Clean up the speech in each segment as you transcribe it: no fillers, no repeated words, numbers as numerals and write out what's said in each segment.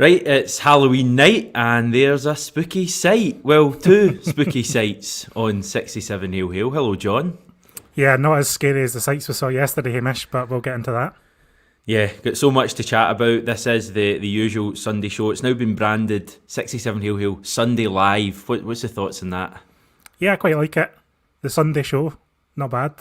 Right, it's Halloween night and there's a spooky sight. Well, two spooky sights on 67 Hail Hail. Hello, John. Yeah, not as scary as the sights we saw yesterday, Hamish, but we'll get into that. Yeah, got so much to chat about. This is the usual Sunday show. It's now been branded 67 Hail Hail Sunday Live. What's the thoughts on that? Yeah, I quite like it. The Sunday show, not bad.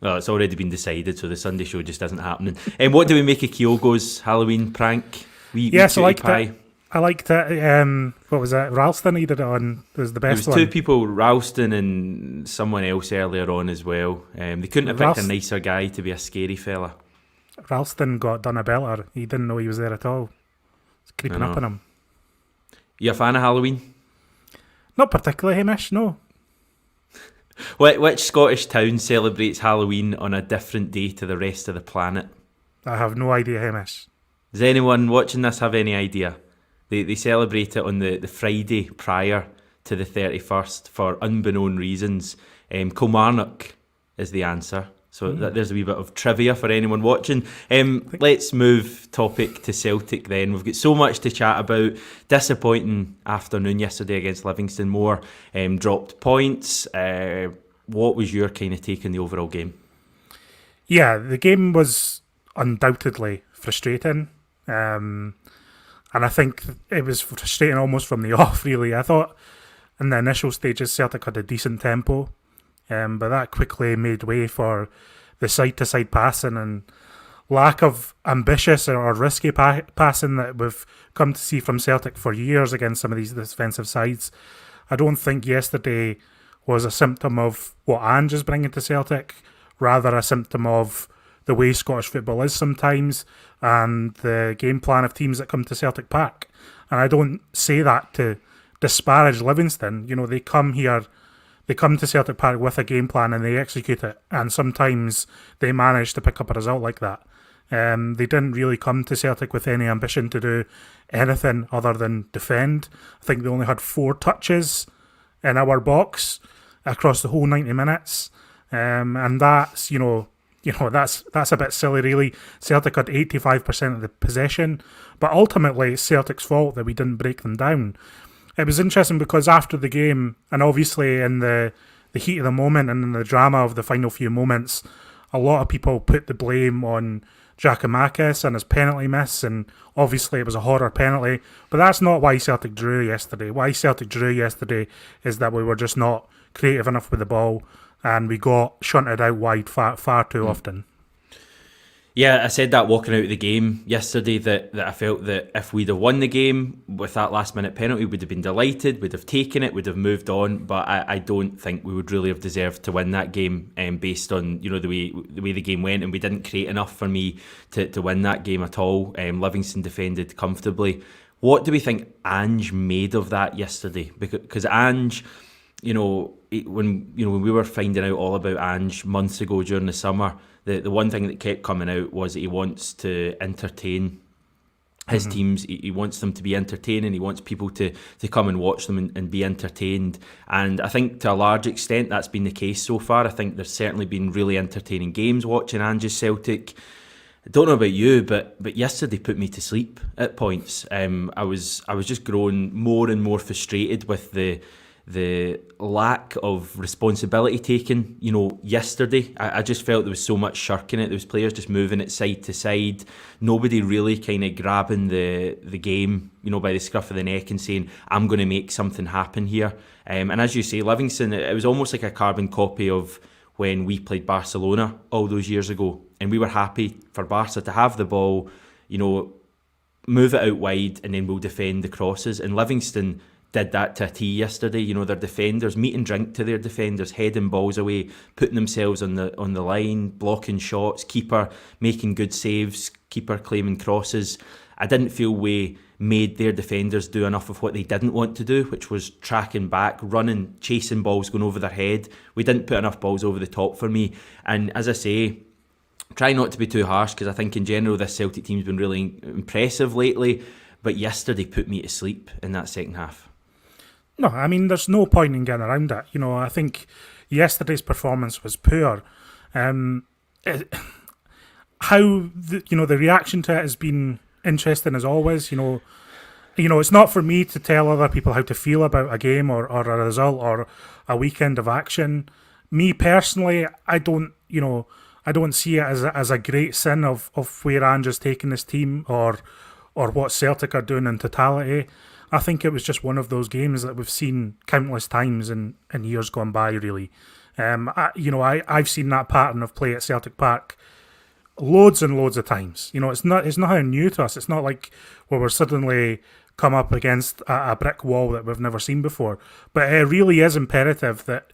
Well, it's already been decided, so the Sunday show just isn't happening. And what do we make of Kyogo's Halloween prank? Yes, I liked it. I liked it. What was it? Ralston he did it on. It was the best one. There was two people, Ralston and someone else earlier on as well. They couldn't have picked a nicer guy to be a scary fella. Ralston got done a belter. He didn't know he was there at all. It's creeping up on him. You a fan of Halloween? Not particularly, Hamish, no. Which Scottish town celebrates Halloween on a different day to the rest of the planet? I have no idea, Hamish. Does anyone watching this have any idea? They celebrate it on the Friday prior to the 31st for unbeknown reasons. Kilmarnock is the answer. So there's a wee bit of trivia for anyone watching. Let's move topic to Celtic then. We've got so much to chat about. Disappointing afternoon yesterday against Livingston. More dropped points. What was your kind of take on the overall game? Yeah, the game was undoubtedly frustrating. And I think it was frustrating almost from the off, really. I thought in the initial stages Celtic had a decent tempo. But that quickly made way for the side-to-side passing and lack of ambitious or risky passing that we've come to see from Celtic for years against some of these defensive sides. I don't think yesterday was a symptom of what Ange is bringing to Celtic, rather a symptom of the way Scottish football is sometimes and the game plan of teams that come to Celtic Park. And I don't say that to disparage Livingston. You know, they come to Celtic Park with a game plan and they execute it, and sometimes they manage to pick up a result like that. They didn't really come to Celtic with any ambition to do anything other than defend. I think they only had 4 touches in our box across the whole 90 minutes, and that's that's a bit silly, really. Celtic had 85% of the possession, but ultimately it's Celtic's fault that we didn't break them down. It was interesting because after the game, and obviously in the heat of the moment and in the drama of the final few moments, a lot of people put the blame on Giakoumakis and his penalty miss, and obviously it was a horror penalty, but that's not why Celtic drew yesterday. Why Celtic drew yesterday is that we were just not creative enough with the ball, and we got shunted out wide far too often. Yeah, I said that walking out of the game yesterday that I felt that if we'd have won the game with that last minute penalty, we'd have been delighted, we'd have taken it, we'd have moved on, but I don't think we would really have deserved to win that game based on the way the game went, and we didn't create enough for me to win that game at all. Livingston defended comfortably. What do we think Ange made of that yesterday? Because Ange, when we were finding out all about Ange months ago during the summer, the one thing that kept coming out was that he wants to entertain his teams. He wants them to be entertaining. He wants people to come and watch them and be entertained. And I think to a large extent that's been the case so far. I think there's certainly been really entertaining games watching Ange's Celtic. I don't know about you, but yesterday put me to sleep at points. I was just growing more and more frustrated with the lack of responsibility taken, yesterday. I just felt there was so much shirking it. There was players just moving it side to side. Nobody really kind of grabbing the game, by the scruff of the neck and saying, I'm going to make something happen here. And as you say, Livingston, it was almost like a carbon copy of when we played Barcelona all those years ago. And we were happy for Barca to have the ball, move it out wide, and then we'll defend the crosses. And Livingston did that to a T yesterday. Their defenders, meat and drink to their defenders, heading balls away, putting themselves on the line, blocking shots, keeper making good saves, keeper claiming crosses. I didn't feel we made their defenders do enough of what they didn't want to do, which was tracking back, running, chasing balls, going over their head. We didn't put enough balls over the top for me. And as I say, try not to be too harsh, because I think in general this Celtic team's been really impressive lately, but yesterday put me to sleep in that second half. No, I mean, there's no point in getting around it. I think yesterday's performance was poor. How the reaction to it has been interesting as always. It's not for me to tell other people how to feel about a game or a result or a weekend of action. Me personally, I don't see it as a great sin of where Ange has taken this team or what Celtic are doing in totality. I think it was just one of those games that we've seen countless times in years gone by, really. I've seen that pattern of play at Celtic Park loads and loads of times. It's not new to us. It's not like where we're suddenly come up against a brick wall that we've never seen before. But it really is imperative that,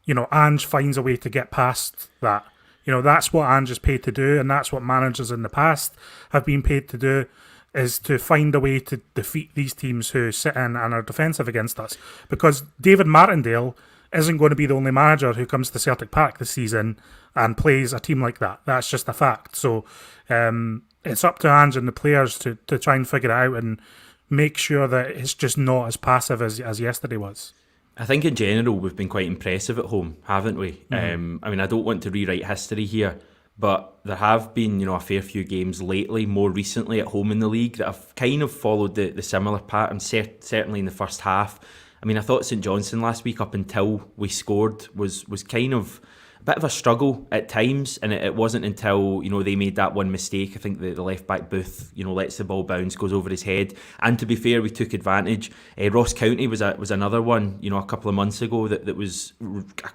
Ange finds a way to get past that. That's what Ange is paid to do, and that's what managers in the past have been paid to do, is to find a way to defeat these teams who sit in and are defensive against us. Because David Martindale isn't going to be the only manager who comes to Celtic Park this season and plays a team like that. That's just a fact. So it's up to Ange and the players to try and figure it out and make sure that it's just not as passive as yesterday was. I think in general we've been quite impressive at home, haven't we? Mm-hmm. I don't want to rewrite history here, but there have been, a fair few games lately, more recently at home in the league, that have kind of followed the similar pattern, certainly in the first half. I thought St Johnstone last week, up until we scored, was kind of a bit of a struggle at times, and it wasn't until they made that one mistake. I think the left back Booth lets the ball bounce, goes over his head, and to be fair, we took advantage. Ross County was another one a couple of months ago that was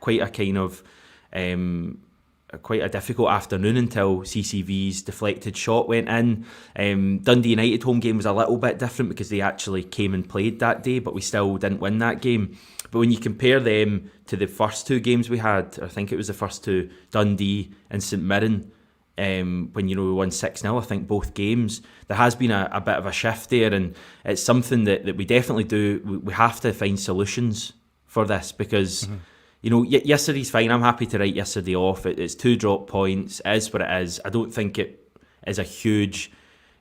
quite a kind of quite a difficult afternoon until CCV's deflected shot went in. Dundee United home game was a little bit different because they actually came and played that day, but we still didn't win that game. But when you compare them to the first two games we had, I think it was the first two, Dundee and St Mirren, when we won 6-0, I think both games, there has been a bit of a shift there, and it's something that we definitely do. We have to find solutions for this because yesterday's fine. I'm happy to write yesterday off. It's 2 drop points. It is what it is. I don't think it is a huge,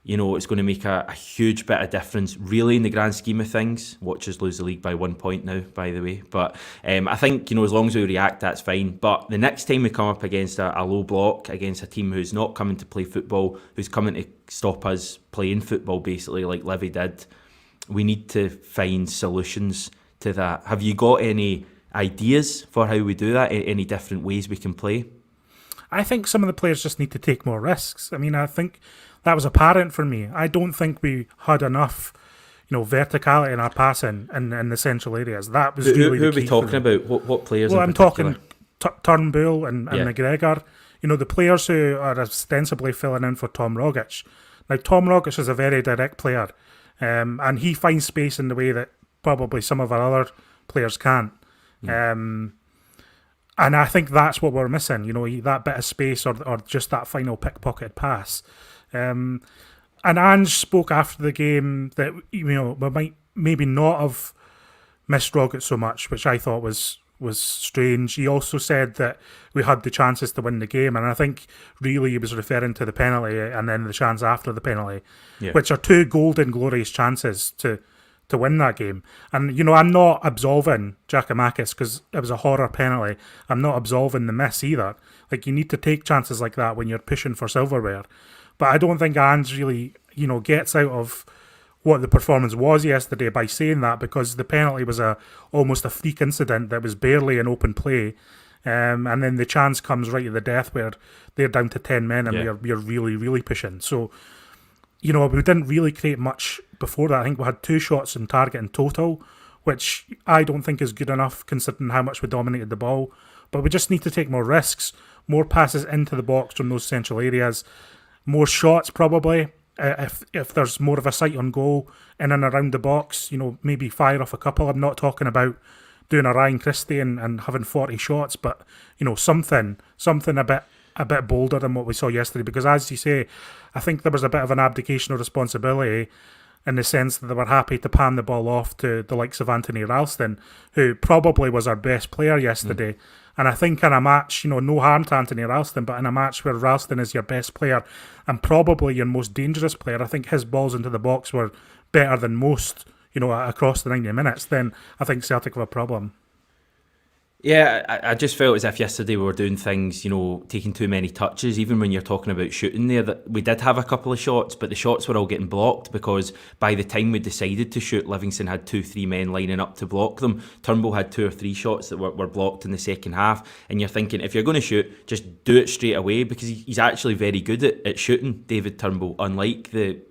it's going to make a huge bit of difference, really, in the grand scheme of things. Watch us lose the league by 1 point now, by the way. But I think, as long as we react, that's fine. But the next time we come up against a low block, against a team who's not coming to play football, who's coming to stop us playing football, basically, like Livy did, we need to find solutions to that. Have you got any ideas for how we do that? Any different ways we can play? I think some of the players just need to take more risks. I think that was apparent for me. I don't think we had enough, verticality in our passing in the central areas. That was really who the are we key talking about? What players? Well, in I'm particular? talking Turnbull and McGregor. The players who are ostensibly filling in for Tom Rogic. Now, Tom Rogic is a very direct player, and he finds space in the way that probably some of our other players can't. And I think that's what we're missing, that bit of space or just that final pickpocketed pass. And Ange spoke after the game that, we might maybe not have missed Rogic so much, which I thought was strange. He also said that we had the chances to win the game, and I think really he was referring to the penalty and then the chance after the penalty, which are 2 golden, glorious chances to win that game. And, I'm not absolving Giakoumakis because it was a horror penalty. I'm not absolving the miss either. Like, you need to take chances like that when you're pushing for silverware. But I don't think Ange really, gets out of what the performance was yesterday by saying that, because the penalty was almost a freak incident that was barely an open play. And then the chance comes right at the death where they're down to 10 men and we're really, really pushing. So, we didn't really create much before that. I think we had 2 shots on target in total, which I don't think is good enough considering how much we dominated the ball. But we just need to take more risks, more passes into the box from those central areas, more shots probably. If there's more of a sight on goal in and around the box, maybe fire off a couple. I'm not talking about doing a Ryan Christie and having 40 shots, but something a bit bolder than what we saw yesterday, because as you say, I think there was a bit of an abdication of responsibility in the sense that they were happy to pan the ball off to the likes of Anthony Ralston, who probably was our best player yesterday. And I think in a match, no harm to Anthony Ralston, but in a match where Ralston is your best player and probably your most dangerous player, I think his balls into the box were better than most, across the 90 minutes, then I think Celtic have a problem. Yeah, I just felt as if yesterday we were doing things, taking too many touches. Even when you're talking about shooting there, that we did have a couple of shots, but the shots were all getting blocked because by the time we decided to shoot, Livingston had 2-3 men lining up to block them. Turnbull had 2 or 3 shots that were blocked in the second half, and you're thinking, if you're going to shoot, just do it straight away, because he's actually very good at shooting, David Turnbull, unlike the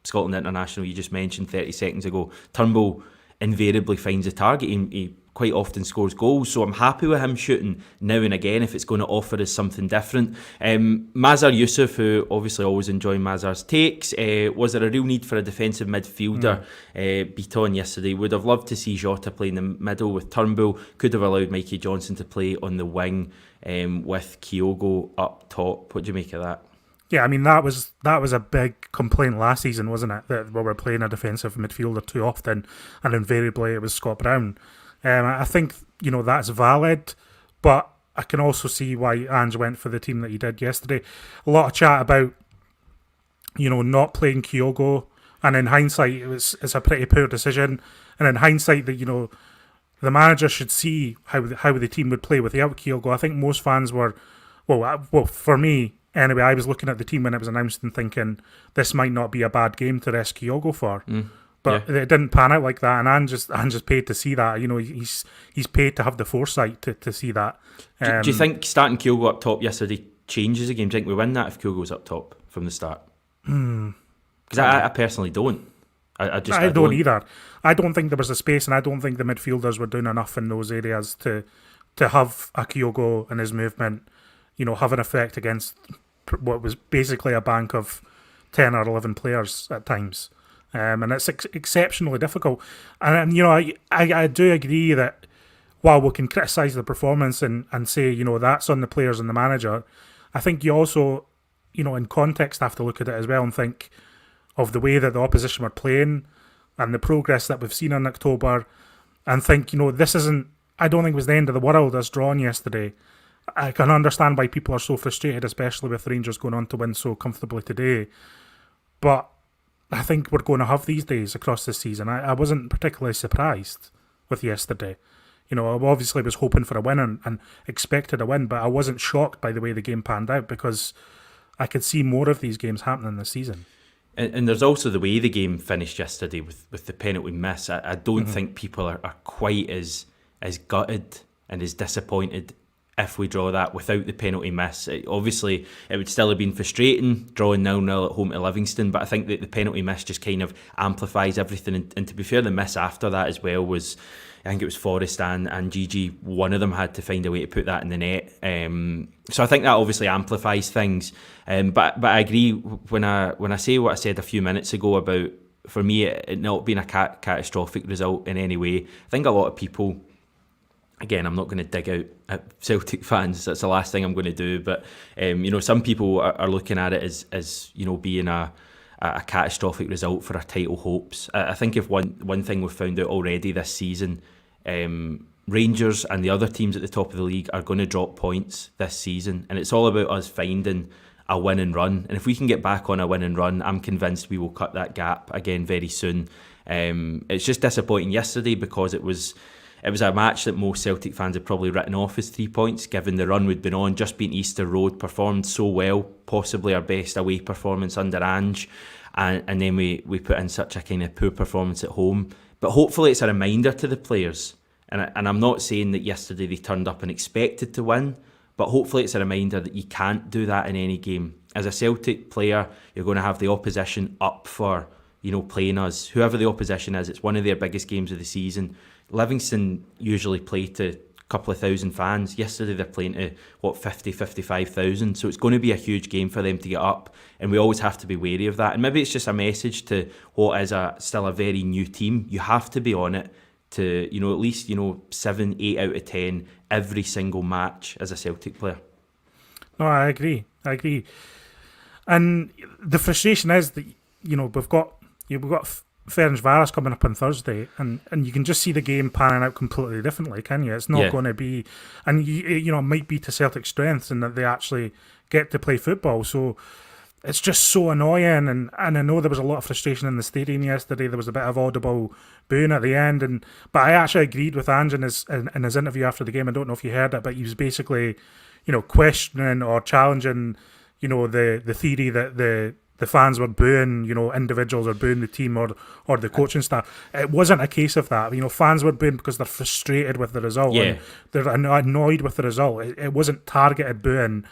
Scotland International you just mentioned 30 seconds ago. Turnbull invariably finds a target. He quite often scores goals, so I'm happy with him shooting now and again if it's going to offer us something different. Mazhar Yousaf, who obviously always enjoy Mazhar's takes, was there a real need for a defensive midfielder? Beat on yesterday. Would have loved to see Jota play in the middle with Turnbull. Could have allowed Mikey Johnson to play on the wing with Kyogo up top. What do you make of that? Yeah, I mean, that was a big complaint last season, wasn't it? That we were playing a defensive midfielder too often, and invariably it was Scott Brown. I think, that's valid, but I can also see why Ange went for the team that he did yesterday. A lot of chat about, not playing Kyogo, and in hindsight, it's a pretty poor decision. And in hindsight, that the manager should see how the team would play without Kyogo. I think most fans were, well, for me anyway, I was looking at the team when it was announced and thinking this might not be a bad game to rest Kyogo for. But it didn't pan out like that, and Ange is paid to see that. He's paid to have the foresight to see that. Do you think starting Kyogo up top yesterday changes the game? Do you think we win that if Kyogo's up top from the start? Because I personally don't. I don't either. I don't think there was a space, and I don't think the midfielders were doing enough in those areas to have a Kyogo and his movement, have an effect against what was basically a bank of 10 or 11 players at times. And it's exceptionally difficult. And I do agree that while we can criticise the performance and say, that's on the players and the manager, I think you also, in context have to look at it as well and think of the way that the opposition were playing and the progress that we've seen in October, and think, this isn't, I don't think it was the end of the world as drawn yesterday. I can understand why people are so frustrated, especially with Rangers going on to win so comfortably today. But I think we're going to have these days across this season. I wasn't particularly surprised with yesterday. I obviously was hoping for a win and expected a win, but I wasn't shocked by the way the game panned out, because I could see more of these games happening this season. And there's also the way the game finished yesterday with the penalty miss. I don't think people are quite as gutted and as disappointed if we draw that without the penalty miss. Obviously, it would still have been frustrating drawing 0-0 at home to Livingston, but I think that the penalty miss just kind of amplifies everything. And to be fair, the miss after that as well was, I think it was Forrest and Gigi, one of them had to find a way to put that in the net. So I think that obviously amplifies things. But I agree when I say what I said a few minutes ago about, for me, it not being a catastrophic result in any way. I think a lot of people, again, I'm not going to dig out at Celtic fans. That's the last thing I'm going to do. But some people are looking at it as being a catastrophic result for our title hopes. I think if one thing we've found out already this season, Rangers and the other teams at the top of the league are going to drop points this season, and it's all about us finding a win and run. And if we can get back on a win and run, I'm convinced we will cut that gap again very soon. It's just disappointing yesterday because it was a match that most Celtic fans had probably written off as 3 points, given the run we'd been on. Just being Easter Road, performed so well, possibly our best away performance under Ange, and then we put in such a kind of poor performance at home. But hopefully it's a reminder to the players, and I'm not saying that yesterday they turned up and expected to win, but hopefully it's a reminder that you can't do that in any game. As a Celtic player, you're going to have the opposition up for playing us. Whoever the opposition is, it's one of their biggest games of the season. Livingston usually play to a couple of thousand fans. Yesterday they're playing to 55,000, so it's going to be a huge game for them to get up, and we always have to be wary of that. And maybe it's just a message to what is still a very new team. You have to be on it to at least 7-8 out of 10 every single match as a Celtic player. No, I agree, and the frustration is that we've got Ferencváros coming up on Thursday, and you can just see the game panning out completely differently, can you? It's not going to be, and it might be to Celtic's strengths in that they actually get to play football. So it's just so annoying, and I know there was a lot of frustration in the stadium yesterday. There was a bit of audible booing at the end, but I actually agreed with Ange in his interview after the game. I don't know if you heard it, but he was basically, questioning or challenging, the theory that the fans were booing, individuals or booing the team or the coaching staff. It wasn't a case of that. Fans were booing because they're frustrated with the result. Yeah. And they're annoyed with the result. It wasn't targeted booing,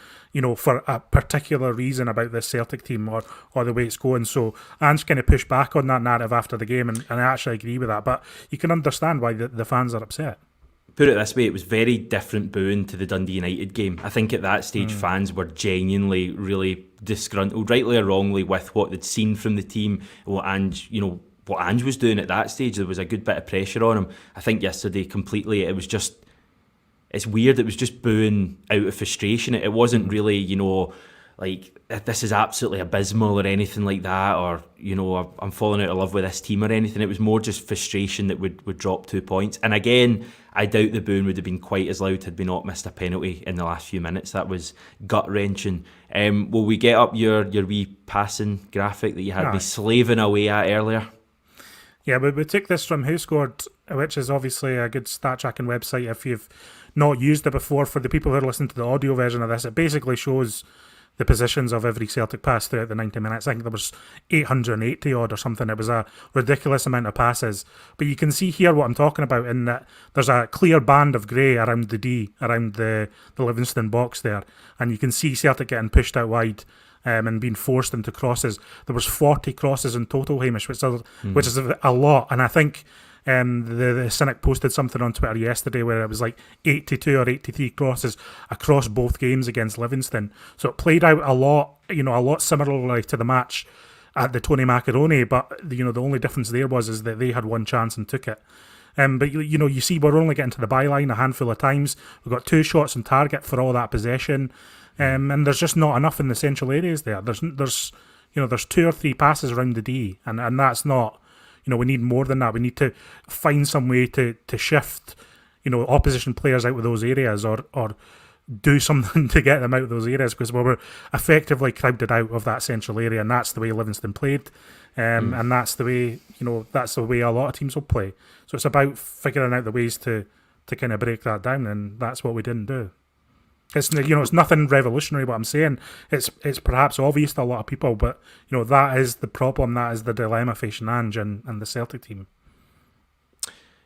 for a particular reason about this Celtic team or the way it's going. So Ange kind of pushed back on that narrative after the game, and I actually agree with that. But you can understand why the fans are upset. Put it this way, it was very different booing to the Dundee United game. I think at that stage fans were genuinely really disgruntled, rightly or wrongly, with what they'd seen from the team, what Ange was doing at that stage. There was a good bit of pressure on him. I think yesterday completely, it's weird, it was just booing out of frustration. It wasn't really, like, this is absolutely abysmal or anything like that, or, I'm falling out of love with this team or anything. It was more just frustration that would drop 2 points. And again, I doubt the booing would have been quite as loud had we not missed a penalty in the last few minutes. That was gut-wrenching. Will we get up your wee passing graphic that you had me slaving away at earlier? Yeah, we took this from Who Scored, which is obviously a good stat-tracking website if you've not used it before. For the people who are listening to the audio version of this, it basically shows the positions of every Celtic pass throughout the 90 minutes. I think there was 880 odd or something. It was a ridiculous amount of passes. But you can see here what I'm talking about, in that there's a clear band of grey around the D, around the Livingston box there. And you can see Celtic getting pushed out wide and being forced into crosses. There was 40 crosses in total, Hamish, which is a lot. And I think the Cynic posted something on Twitter yesterday where it was like 82 or 83 crosses across both games against Livingston. So it played out a lot similarly to the match at the Tony Macaroni, but the only difference there is that they had one chance and took it. But you see, we're only getting to the byline a handful of times. We've got 2 shots on target for all that possession, and there's just not enough in the central areas there. There's 2 or 3 passes around the D, and that's not. We need more than that. We need to find some way to shift, opposition players out of those areas, or do something to get them out of those areas, because we were effectively crowded out of that central area, and that's the way Livingston played, and that's the way a lot of teams will play. So it's about figuring out the ways to kind of break that down, and that's what we didn't do. It's it's nothing revolutionary what I'm saying. It's perhaps obvious to a lot of people, but that is the problem. That is the dilemma facing Ange and the Celtic team.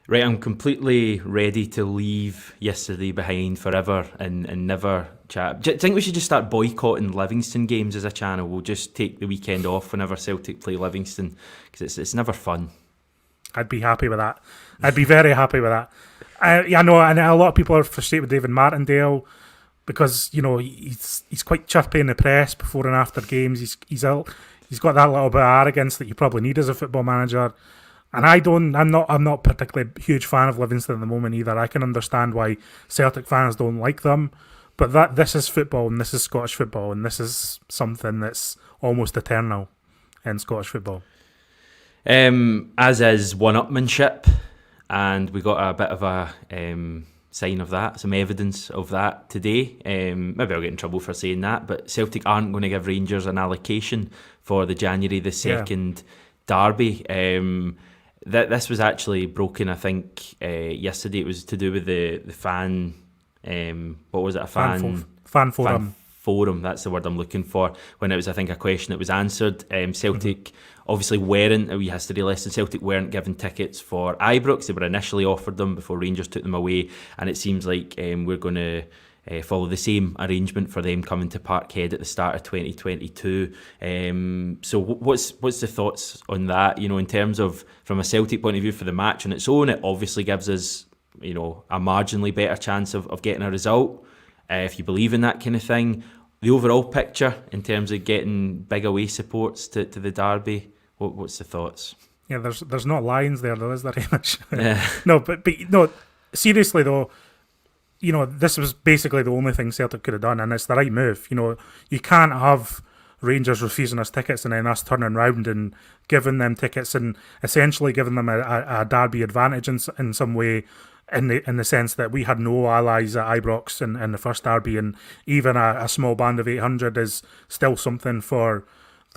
Right, I'm completely ready to leave yesterday behind forever and never chat. Do you think we should just start boycotting Livingston games as a channel? We'll just take the weekend off whenever Celtic play Livingston, because it's never fun. I'd be happy with that. I'd be very happy with that. I know, and a lot of people are frustrated with David Martindale, because he's quite chirpy in the press before and after games. He's got that little bit of arrogance that you probably need as a football manager. And I'm not particularly a huge fan of Livingston at the moment either. I can understand why Celtic fans don't like them, but this is football, and this is Scottish football, and this is something that's almost eternal in Scottish football. As is one-upmanship, and we got a bit of a sign of that, some evidence of that today. Maybe I'll get in trouble for saying that, but Celtic aren't going to give Rangers an allocation for the January the 2nd derby. This was actually broken, I think, yesterday. It was to do with the fan. What was it? Fan forum. Forum. That's the word I'm looking for. When it was, I think, a question that was answered. Celtic obviously weren't. A wee history lesson. Celtic weren't given tickets for Ibrox. They were initially offered them before Rangers took them away, and it seems like we're going to follow the same arrangement for them coming to Parkhead at the start of 2022. So what's the thoughts on that? In terms of, from a Celtic point of view, for the match on its own, it obviously gives us a marginally better chance of getting a result, if you believe in that kind of thing. The overall picture in terms of getting big away supports to the derby, what's the thoughts? Yeah, there's not lines there though, is there, Hamish? Yeah. No, but seriously though, this was basically the only thing Celtic could have done, and it's the right move. You can't have Rangers refusing us tickets and then us turning round and giving them tickets and essentially giving them a derby advantage in some way, in the sense that we had no allies at Ibrox in the first derby, and even a small band of 800 is still something for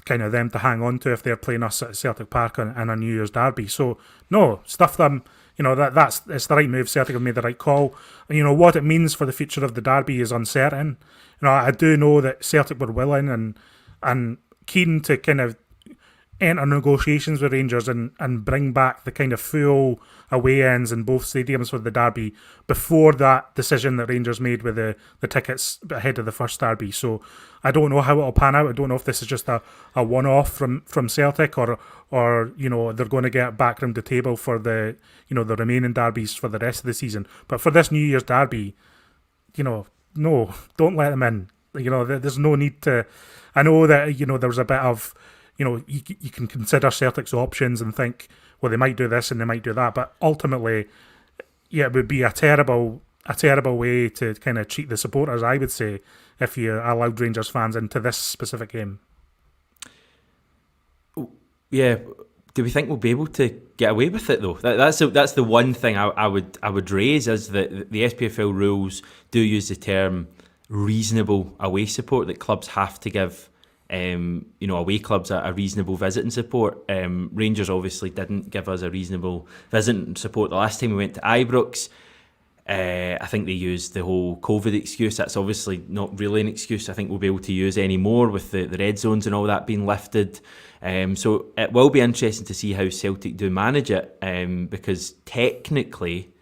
kind of them to hang on to if they're playing us at Celtic Park in a New Year's derby. So no, stuff them. It's the right move. Celtic have made the right call. And what it means for the future of the derby is uncertain. I do know that Celtic were willing and keen to kind of enter negotiations with Rangers and bring back the kind of full away ends in both stadiums for the derby before that decision that Rangers made with the tickets ahead of the first derby. So I don't know how it'll pan out. I don't know if this is just a one-off from Celtic or they're going to get back round the table for the the remaining derbies for the rest of the season. But for this New Year's derby, no, don't let them in. There's no need to. I know that there was a bit of you can consider Celtic's options and think, well, they might do this and they might do that, but ultimately, it would be a terrible way to kind of treat the supporters, I would say, if you allowed Rangers fans into this specific game. Yeah, do we think we'll be able to get away with it though? That's the one thing I would raise, is that the SPFL rules do use the term reasonable away support, that clubs have to give away clubs a reasonable visiting support. Rangers obviously didn't give us a reasonable visiting support the last time we went to Ibrox. I think they used the whole COVID excuse. That's obviously not really an excuse I think we'll be able to use anymore with the red zones and all that being lifted. So it will be interesting to see how Celtic do manage it, because technically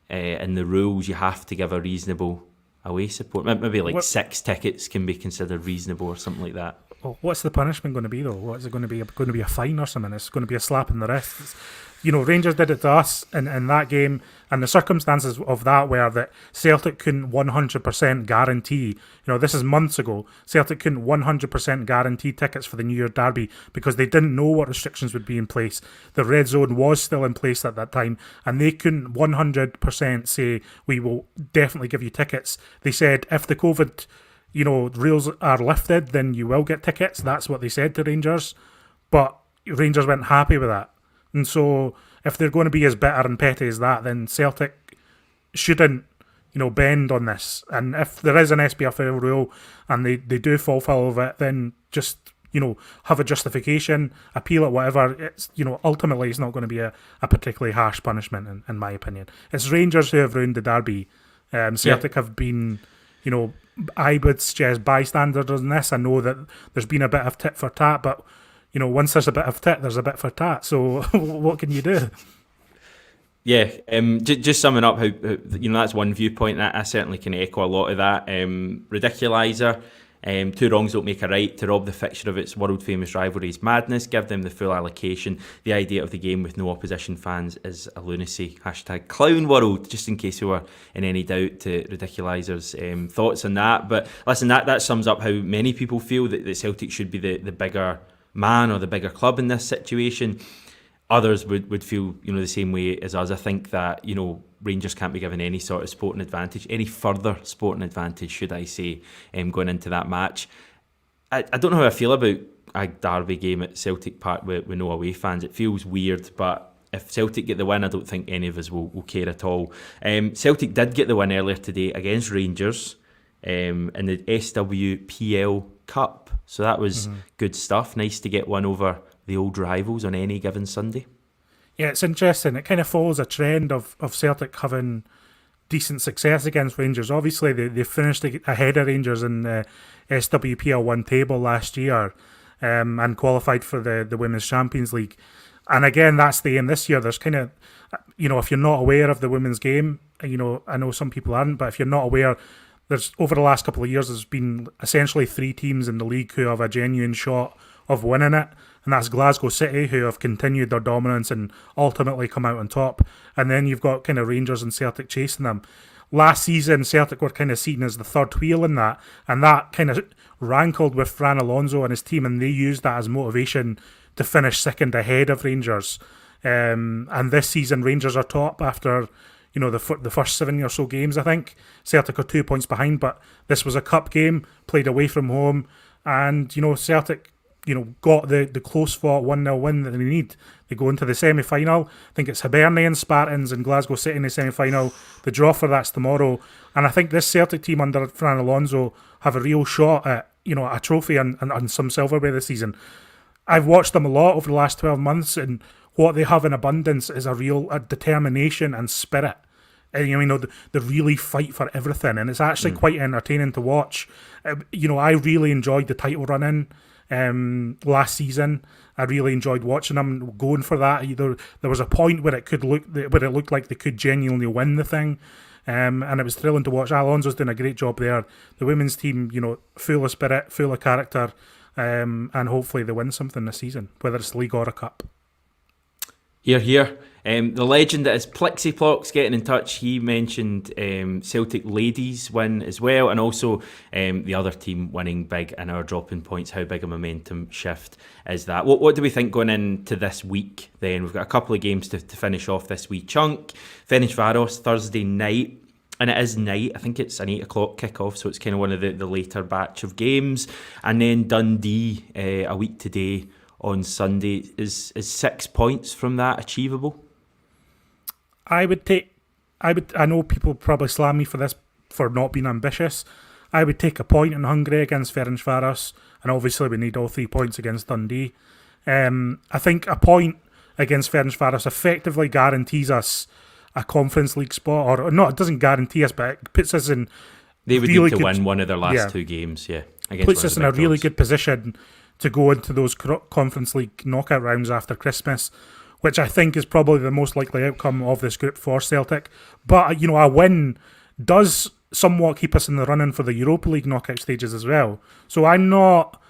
in the rules you have to give a reasonable away support. Maybe 6 tickets can be considered reasonable or something like that. Well, what's the punishment going to be though? What is it going to be? Going to be a fine or something? It's going to be a slap in the wrist. Rangers did it to us in that game, and the circumstances of that were that Celtic couldn't 100% guarantee. This is months ago. Celtic couldn't 100% guarantee tickets for the New Year derby because they didn't know what restrictions would be in place. The red zone was still in place at that time, and they couldn't 100% say we will definitely give you tickets. They said if the COVID rules are lifted, then you will get tickets. That's what they said to Rangers, but Rangers weren't happy with that. And so if they're going to be as bitter and petty as that, then Celtic shouldn't, bend on this. And if there is an SPFL rule and they do fall foul of it, then just, have a justification, appeal it, whatever. It's, ultimately it's not going to be a particularly harsh punishment, in my opinion. It's Rangers who have ruined the derby. Celtic have been, I would suggest bystanders in this. I know that there's been a bit of tit for tat, but once there's a bit of tit, there's a bit for tat. So what can you do? Yeah, just summing up how that's one viewpoint. I certainly can echo a lot of that. Ridiculiser. 2 wrongs don't make a right. To rob the fixture of its world famous rivalry is madness. Give them the full allocation. The idea of the game with no opposition fans is a lunacy. #clown world, just in case you were in any doubt to Ridiculiser's thoughts on that. But listen, that sums up how many people feel that Celtic should be the bigger man or the bigger club in this situation. Others would feel the same way as us. I think that Rangers can't be given any sort of sporting advantage, any further sporting advantage, should I say, going into that match. I don't know how I feel about a derby game at Celtic Park with no away fans. It feels weird, but if Celtic get the win, I don't think any of us will care at all. Celtic did get the win earlier today against Rangers in the SWPL Cup, so that was good stuff. Nice to get one over the old rivals on any given Sunday. Yeah, it's interesting. It kind of follows a trend of Celtic having decent success against Rangers. Obviously, they finished ahead of Rangers in the SWPL 1 table last year and qualified for the Women's Champions League. And again, that's the aim this year. There's kind of, if you're not aware of the women's game, I know some people aren't, but if you're not aware, there's over the last couple of years, there's been essentially 3 teams in the league who have a genuine shot of winning it. And that's Glasgow City, who have continued their dominance and ultimately come out on top. And then you've got kind of Rangers and Celtic chasing them. Last season, Celtic were kind of seen as the third wheel in that. And that kind of rankled with Fran Alonso and his team, and they used that as motivation to finish second ahead of Rangers. And this season, Rangers are top after the first 7 or so games, I think. Celtic are 2 points behind, but this was a cup game, played away from home. And, Celtic got the close-fought 1-0 win that they need. They go into the semi-final. I think it's Hibernian, Spartans and Glasgow City in the semi-final. The draw for that's tomorrow. And I think this Celtic team under Fran Alonso have a real shot at a trophy and some silverware this season. I've watched them a lot over the last 12 months, and what they have in abundance is a real determination and spirit. And, they really fight for everything, and it's actually quite entertaining to watch. I really enjoyed the title run-in last season. I really enjoyed watching them going for that. There was a point where it looked like they could genuinely win the thing. And it was thrilling to watch. Alonso's doing a great job there. The women's team, full of spirit, full of character, and hopefully they win something this season, whether it's league or a cup. Here, here. The legend that is Plixiplox getting in touch. He mentioned Celtic ladies win as well, and also the other team winning big and our dropping points. How big a momentum shift is that? What do we think going into this week then? We've got a couple of games to finish off this wee chunk. Ferencváros Thursday night. And it is night. I think it's an 8 o'clock kickoff, so it's kind of one of the later batch of games. And then Dundee a week today on Sunday. Is 6 points from that achievable? I know people probably slam me for this, for not being ambitious. I would take a point in Hungary against Ferencváros, and obviously we need all 3 points against Dundee. I think a point against Ferencváros effectively guarantees us a Conference League spot, or not, it doesn't guarantee us, but it puts us in They would really need to good, win one of their last 2 games, puts us in a really good position to go into those Conference League knockout rounds after Christmas, which I think is probably the most likely outcome of this group for Celtic. But, a win does somewhat keep us in the running for the Europa League knockout stages as well. So I'm not,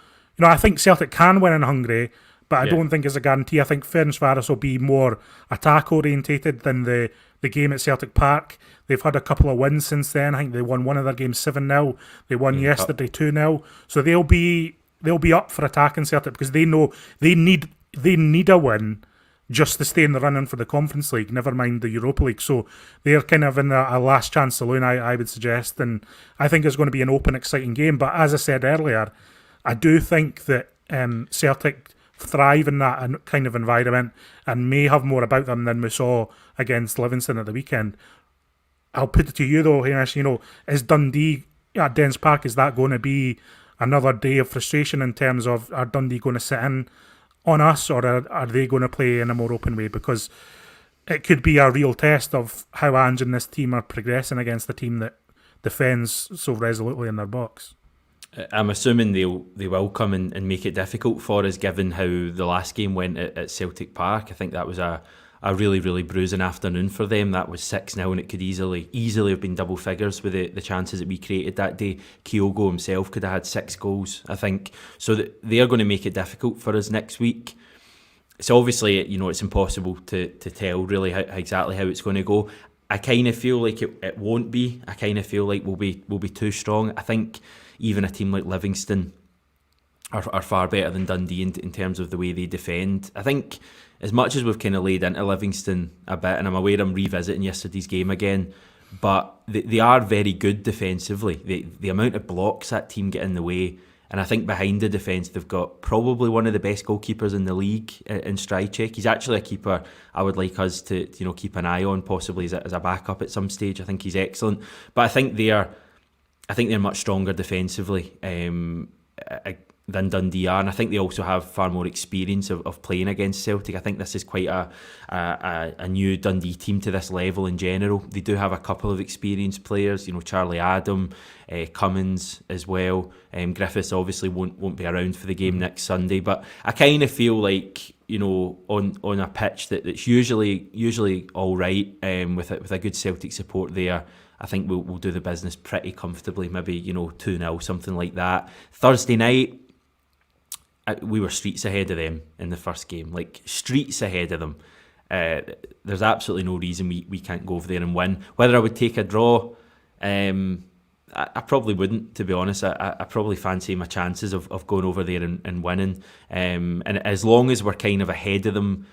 I think Celtic can win in Hungary, but I don't think it's a guarantee. I think Ferencváros will be more attack orientated than the game at Celtic Park. They've had a couple of wins since then. I think they won one of their games 7-0. They won yesterday 2-0. So they'll be up for attacking Celtic because they know they need a win just to stay in the running for the Conference League, never mind the Europa League. So they're kind of in a last chance saloon, I would suggest. And I think it's going to be an open, exciting game. But as I said earlier, I do think that Celtic thrive in that kind of environment and may have more about them than we saw against Livingston at the weekend. I'll put it to you though, Hamish, is Dundee at Dens Park, is that going to be another day of frustration in terms of, are Dundee going to sit in on us, or are they going to play in a more open way? Because it could be a real test of how Ange and this team are progressing against a team that defends so resolutely in their box. I'm assuming they will come and make it difficult for us, given how the last game went at Celtic Park. I think that was a really, really bruising afternoon for them. That was 6-0, and it could easily have been double figures with the chances that we created that day. Kyogo himself could have had 6 goals, I think. So they are going to make it difficult for us next week. So obviously, it's impossible to tell really exactly how it's going to go. I kind of feel like it won't be. I kind of feel like we'll be too strong. I think even a team like Livingston are far better than Dundee in terms of the way they defend. I think as much as we've kind of laid into Livingston a bit, and I'm aware I'm revisiting yesterday's game again, but they are very good defensively. The amount of blocks that team get in the way, and I think behind the defence they've got probably one of the best goalkeepers in the league in Strycek. He's actually a keeper I would like us to keep an eye on, possibly as a backup at some stage. I think he's excellent, but I think they're much stronger defensively than Dundee are, and I think they also have far more experience of playing against Celtic. I think this is quite a new Dundee team to this level in general. They do have a couple of experienced players, Charlie Adam, Cummins as well. Griffiths obviously won't be around for the game next Sunday, but I kind of feel like on a pitch that's usually all right, with a good Celtic support there, I think we'll do the business pretty comfortably, maybe 2-0, something like that. Thursday night, we were streets ahead of them in the first game, like streets ahead of them. There's absolutely no reason we can't go over there and win. Whether I would take a draw, I probably wouldn't, to be honest. I probably fancy my chances of going over there and winning. And as long as we're kind of ahead of them,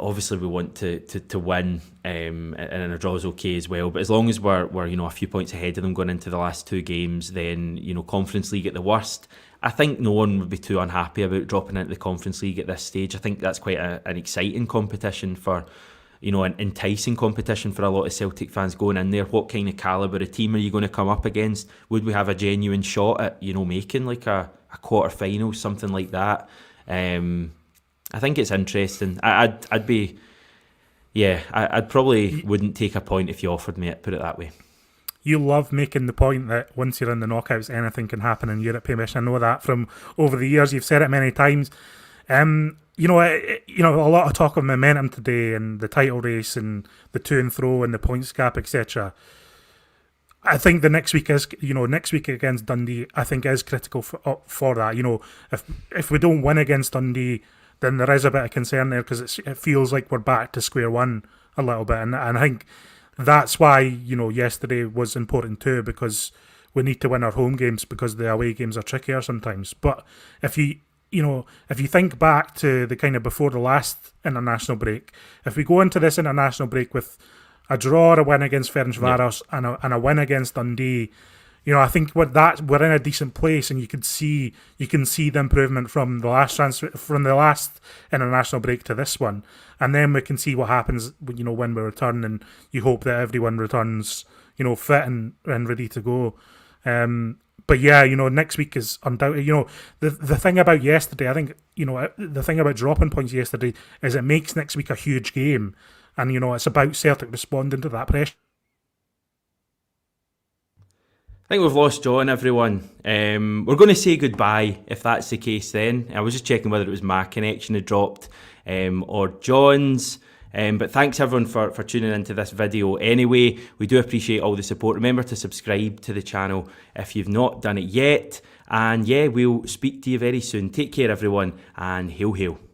obviously we want to win, and a draw is okay as well. But as long as we're a few points ahead of them going into the last 2 games, then Conference League at the worst, I think no one would be too unhappy about dropping into the Conference League at this stage. I think that's quite an exciting competition for an enticing competition for a lot of Celtic fans going in there. What kind of calibre of team are you going to come up against? Would we have a genuine shot at, making like a quarter final, something like that? I think it's interesting. I'd be, I'd probably wouldn't take a point if you offered me it, put it that way. You love making the point that once you're in the knockouts, anything can happen in Europe, Hamish. I know that from over the years. You've said it many times. A lot of talk of momentum today and the title race and the to and fro and the points gap, etc. I think the next week against Dundee, I think is critical for that. If we don't win against Dundee, then there is a bit of concern there because it feels like we're back to square one a little bit, and I think that's why yesterday was important too, because we need to win our home games because the away games are trickier sometimes. But if you think back to the kind of before the last international break, if we go into this international break with a draw or a win against Ferencváros and a win against Dundee, I think we're in a decent place, and you can see the improvement from the last international break to this one, and then we can see what happens when we return, and you hope that everyone returns fit and ready to go. But next week is undoubtedly, the thing about yesterday, I think, the thing about dropping points yesterday is it makes next week a huge game, and it's about Celtic responding to that pressure. I think we've lost John, everyone. We're going to say goodbye if that's the case then. I was just checking whether it was my connection had dropped or John's. But thanks everyone for tuning into this video anyway. We do appreciate all the support. Remember to subscribe to the channel if you've not done it yet. And we'll speak to you very soon. Take care everyone, and hail hail.